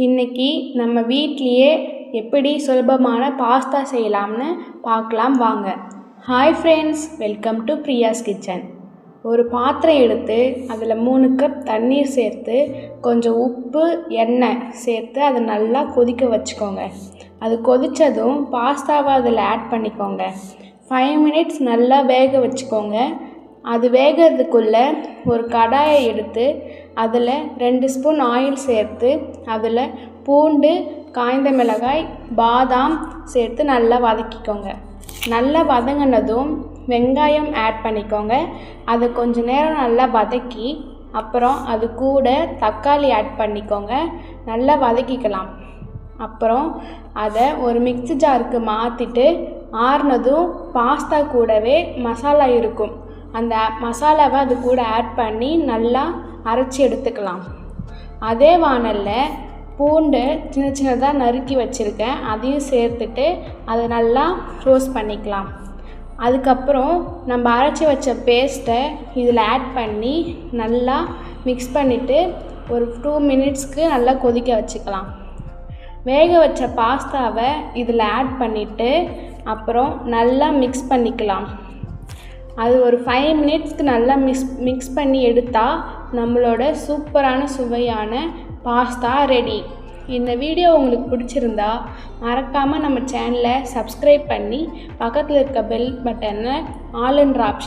இன்னைக்கு நம்ம வீட்லேயே எப்படி சுலபமான பாஸ்தா செய்யலாம்னு பார்க்கலாம் வாங்க. Hi friends, welcome to Priya's kitchen. ஒரு பாத்திரம் எடுத்து அதில் 3 கப் தண்ணீர் சேர்த்து கொஞ்சம் உப்பு எண்ணெய் சேர்த்து அதை நல்லா கொதிக்க வச்சுக்கோங்க. அது கொதித்ததும் பாஸ்தாவை அதில் ஆட் பண்ணிக்கோங்க. 5 மினிட்ஸ் நல்லா வேக வச்சுக்கோங்க. அது வேகிறதுக்குள்ளே ஒரு கடாயை எடுத்து அதில் 2 ஸ்பூன் ஆயில் சேர்த்து அதில் பூண்டு, காய்ந்த மிளகாய், பாதாம் சேர்த்து நல்லா வதக்கிக்கோங்க. நல்லா வதங்கினதும் வெங்காயம் ஆட் பண்ணிக்கோங்க. அதை கொஞ்சம் நேரம் நல்லா வதக்கி அப்புறம் அது கூட தக்காளி ஆட் பண்ணிக்கோங்க. நல்லா வதக்கிக்கலாம். அப்புறம் அதை ஒரு மிக்ஸி ஜாருக்கு மாற்றிட்டு ஆறுனதும் பாஸ்தா கூடவே மசாலா இருக்கும், அந்த மசாலாவை அது கூட ஆட் பண்ணி நல்லா அரைச்சி எடுத்துக்கலாம். அதே வாணலில் பூண்டு சின்ன சின்னதாக நறுக்கி வச்சுருக்கேன், அதையும் சேர்த்துட்டு அதை நல்லா ரோஸ்ட் பண்ணிக்கலாம். அதுக்கப்புறம் நம்ம அரைச்சி வச்ச பேஸ்ட்டை இதில் ஆட் பண்ணி நல்லா மிக்ஸ் பண்ணிவிட்டு ஒரு 2 மினிட்ஸ்க்கு நல்லா கொதிக்க வச்சுக்கலாம். வேக வச்ச பாஸ்தாவை இதில் ஆட் பண்ணிவிட்டு அப்புறம் நல்லா மிக்ஸ் பண்ணிக்கலாம். அது ஒரு 5 மினிட்ஸ்க்கு நல்லா மிக்ஸ் பண்ணி எடுத்தால் நம்மளோட சூப்பரான சுவையான பாஸ்தா ரெடி. இந்த வீடியோ உங்களுக்கு பிடிச்சிருந்தா மறக்காமல் நம்ம சேனலை சப்ஸ்கிரைப் பண்ணி பக்கத்தில் இருக்க பெல் பட்டனை ஆல் என்ற ஆப்ஷன்